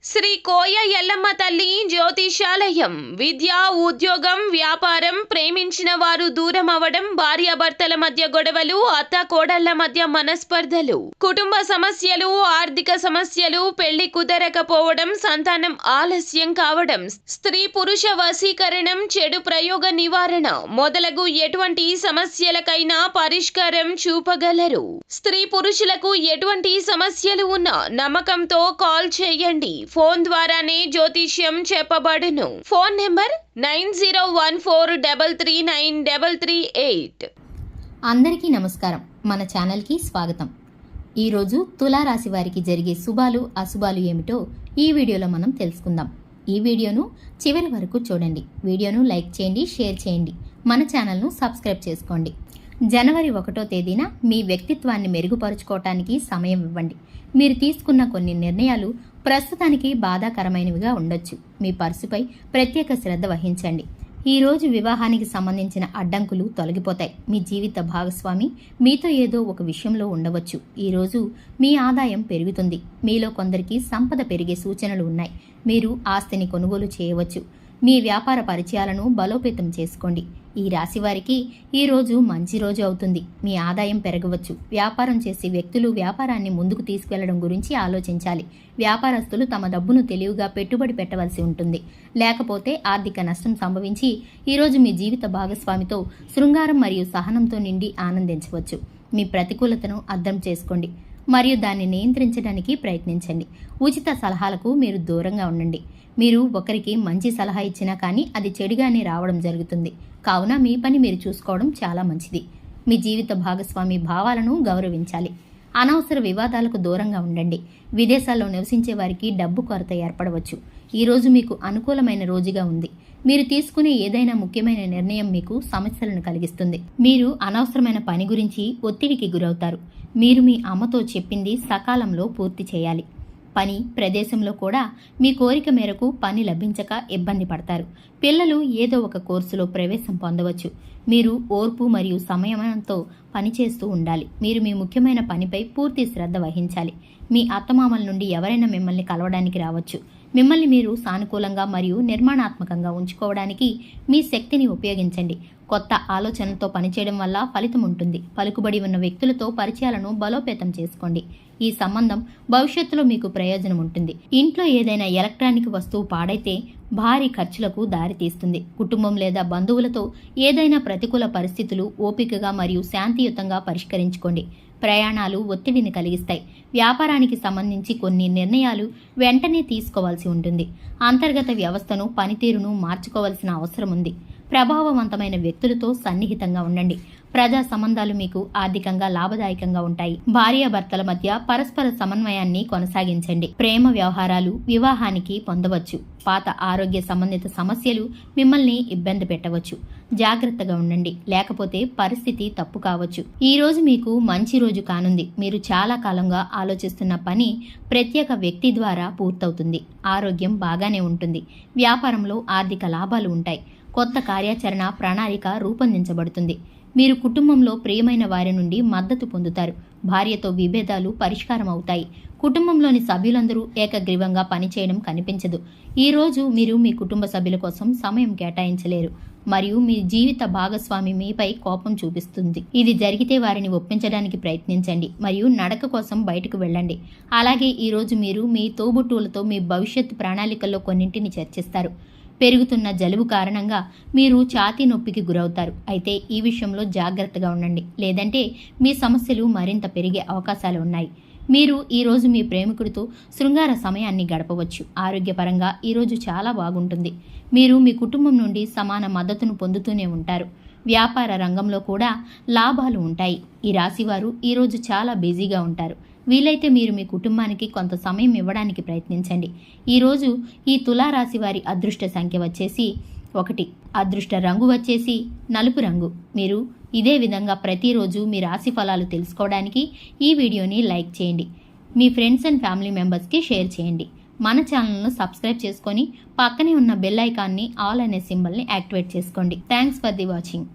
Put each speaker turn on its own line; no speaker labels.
శ్రీ కోయ ఎల్లమ్మ తల్లి జ్యోతిషాలయం. విద్య, ఉద్యోగం, వ్యాపారం, ప్రేమించిన వారు దూరం అవడం, భార్యాభర్తల మధ్య గొడవలు, అత్త కోడళ్ల మధ్య మనస్పర్ధలు, కుటుంబ సమస్యలు, ఆర్థిక సమస్యలు, పెళ్లి కుదరకపోవడం, సంతానం ఆలస్యం కావడం, స్త్రీ పురుష వశీకరణం, చెడు ప్రయోగ నివారణ మొదలగు ఎటువంటి సమస్యలకైనా పరిష్కారం చూపగలరు. స్త్రీ పురుషులకు ఎటువంటి సమస్యలు ఉన్నా నమ్మకంతో కాల్ చేయండి. ఫోన్ ద్వారానే జ్యోతిష్యం చెప్పబడును. Phone number 9014339338.
అందరికీ నమస్కారం. మన ఛానల్కి స్వాగతం. ఈరోజు తులారాశి వారికి జరిగే శుభాలు అశుభాలు ఏమిటో ఈ వీడియోలో మనం తెలుసుకుందాం. ఈ వీడియోను చివరి వరకు చూడండి. వీడియోను లైక్ చేయండి, షేర్ చేయండి, మన ఛానల్ను సబ్స్క్రైబ్ చేసుకోండి. జనవరి 1వ తేదీన మీ వ్యక్తిత్వాన్ని మెరుగుపరుచుకోవటానికి సమయం ఇవ్వండి. మీరు తీసుకున్న కొన్ని నిర్ణయాలు ప్రస్తుతానికి బాధాకరమైనవిగా ఉండొచ్చు. మీ పర్సుపై ప్రత్యేక శ్రద్ధ వహించండి. ఈ రోజు వివాహానికి సంబంధించిన అడ్డంకులు తొలగిపోతాయి. మీ జీవిత భాగస్వామి మీతో ఏదో ఒక విషయంలో ఉండవచ్చు. ఈరోజు మీ ఆదాయం పెరుగుతుంది. మీలో కొందరికి సంపద పెరిగే సూచనలు ఉన్నాయి. మీరు ఆస్తిని కొనుగోలు చేయవచ్చు. మీ వ్యాపార పరిచయాలను బలోపేతం చేసుకోండి. ఈ రాశి వారికి ఈ రోజు మంచి రోజు అవుతుంది. మీ ఆదాయం పెరగవచ్చు. వ్యాపారం చేసే వ్యక్తులు వ్యాపారాన్ని ముందుకు తీసుకెళ్లడం గురించి ఆలోచించాలి. వ్యాపారస్తులు తమ డబ్బును తెలివిగా పెట్టుబడి పెట్టవలసి ఉంటుంది. లేకపోతే ఆర్థిక నష్టం సంభవించి ఈరోజు మీ జీవిత భాగస్వామితో శృంగారం మరియు సహనంతో నిండి ఆనందించవచ్చు. మీ ప్రతికూలతను అర్థం చేసుకోండి మరియు దాన్ని నియంత్రించడానికి ప్రయత్నించండి. ఉచిత సలహాలకు మీరు దూరంగా ఉండండి. మీరు ఒకరికి మంచి సలహా ఇచ్చినా కానీ అది చెడుగానే రావడం జరుగుతుంది. కావున మీ పని మీరు చూసుకోవడం చాలా మంచిది. మీ జీవిత భాగస్వామి భావాలను గౌరవించాలి. అనవసర వివాదాలకు దూరంగా ఉండండి. విదేశాల్లో నివసించే వారికి డబ్బు కొరత ఏర్పడవచ్చు. ఈ రోజు మీకు అనుకూలమైన రోజుగా ఉంది. మీరు తీసుకునే ఏదైనా ముఖ్యమైన నిర్ణయం మీకు సమస్యలను కలిగిస్తుంది. మీరు అనవసరమైన పని గురించి ఒత్తిడికి గురవుతారు. మీరు మీ అమ్మతో చెప్పింది సకాలంలో పూర్తి చేయాలి. పని ప్రదేశంలో కూడా మీ కోరిక మేరకు పని లభించక ఇబ్బంది పడతారు. పిల్లలు ఏదో ఒక కోర్సులో ప్రవేశం పొందవచ్చు. మీరు ఓర్పు మరియు సంయమనంతో పనిచేస్తూ ఉండాలి. మీరు మీ ముఖ్యమైన పనిపై పూర్తి శ్రద్ధ వహించాలి. మీ అత్తమామల నుండి ఎవరైనా మిమ్మల్ని కలవడానికి రావచ్చు. మిమ్మల్ని మీరు సానుకూలంగా మరియు నిర్మాణాత్మకంగా ఉంచుకోవడానికి మీ శక్తిని ఉపయోగించండి. కొత్త ఆలోచనలతో పనిచేయడం వల్ల ఫలితం ఉంటుంది. పలుకుబడి ఉన్న వ్యక్తులతో పరిచయాలను బలోపేతం చేసుకోండి. ఈ సంబంధం భవిష్యత్తులో మీకు ప్రయోజనం ఉంటుంది. ఇంట్లో ఏదైనా ఎలక్ట్రానిక్ వస్తువు పాడైతే భారీ ఖర్చులకు దారితీస్తుంది. కుటుంబం లేదా బంధువులతో ఏదైనా ప్రతికూల పరిస్థితులు ఓపికగా మరియు శాంతియుతంగా పరిష్కరించుకోండి. ప్రయాణాలు ఒత్తిడిని కలిగిస్తాయి. వ్యాపారానికి సంబంధించి కొన్ని నిర్ణయాలు వెంటనే తీసుకోవాల్సి ఉంటుంది. అంతర్గత వ్యవస్థను పనితీరును మార్చుకోవాల్సిన అవసరం ఉంది. ప్రభావవంతమైన వ్యక్తులతో సన్నిహితంగా ఉండండి. ప్రజా సంబంధాలు మీకు ఆర్థికంగా లాభదాయకంగా ఉంటాయి. భార్యాభర్తల మధ్య పరస్పర సమన్వయాన్ని కొనసాగించండి. ప్రేమ వ్యవహారాలు వివాహానికి పొందవచ్చు. పాత ఆరోగ్య సంబంధిత సమస్యలు మిమ్మల్ని ఇబ్బంది పెట్టవచ్చు. జాగ్రత్తగా ఉండండి, లేకపోతే పరిస్థితి తప్పు కావచ్చు. ఈ రోజు మీకు మంచి రోజు కానుంది. మీరు చాలా కాలంగా ఆలోచిస్తున్న పని ప్రత్యేక వ్యక్తి ద్వారా పూర్తవుతుంది. ఆరోగ్యం బాగానే ఉంటుంది. వ్యాపారంలో ఆర్థిక లాభాలు ఉంటాయి. కొత్త కార్యాచరణ ప్రణాళిక రూపొందించబడుతుంది. మీరు కుటుంబంలో ప్రియమైన వారి నుండి మద్దతు పొందుతారు. భార్యతో విభేదాలు పరిష్కారం అవుతాయి. కుటుంబంలోని సభ్యులందరూ ఏకగ్రీవంగా పనిచేయడం కనిపించదు. ఈ రోజు మీరు మీ కుటుంబ సభ్యుల కోసం సమయం కేటాయించలేరు మరియు మీ జీవిత భాగస్వామి మీపై కోపం చూపిస్తుంది. ఇది జరిగితే వారిని ఒప్పించడానికి ప్రయత్నించండి మరియు నడక కోసం బయటకు వెళ్ళండి. అలాగే ఈ రోజు మీరు మీ తోబుట్టువులతో మీ భవిష్యత్ ప్రణాళికల్లో కొన్నింటిని చర్చిస్తారు. పెరుగుతున్న జలుబు కారణంగా మీరు ఛాతీ నొప్పికి గురవుతారు. అయితే ఈ విషయంలో జాగ్రత్తగా ఉండండి, లేదంటే మీ సమస్యలు మరింత పెరిగే అవకాశాలు ఉన్నాయి. మీరు ఈరోజు మీ ప్రేమికుడితో శృంగార సమయాన్ని గడపవచ్చు. ఆరోగ్యపరంగా ఈరోజు చాలా బాగుంటుంది. మీరు మీ కుటుంబం నుండి సమాన మద్దతును పొందుతూనే ఉంటారు. వ్యాపార రంగంలో కూడా లాభాలు ఉంటాయి. ఈ రాశివారు ఈరోజు చాలా బిజీగా ఉంటారు. వీలైతే మీరు మీ కుటుంబానికి కొంత సమయం ఇవ్వడానికి ప్రయత్నించండి. ఈరోజు ఈ తులారాశి వారి అదృష్ట సంఖ్య వచ్చేసి 1. అదృష్ట రంగు వచ్చేసి నలుపు రంగు. మీరు ఇదే విధంగా ప్రతిరోజు మీ రాశి ఫలాలు తెలుసుకోవడానికి ఈ వీడియోని లైక్ చేయండి. మీ ఫ్రెండ్స్ అండ్ ఫ్యామిలీ మెంబర్స్కి షేర్ చేయండి. మన ఛానల్ను సబ్స్క్రైబ్ చేసుకొని పక్కనే ఉన్న బెల్ ఐకాన్ని ఆల్ అనే సింబల్ని యాక్టివేట్ చేసుకోండి. Thanks for the watching.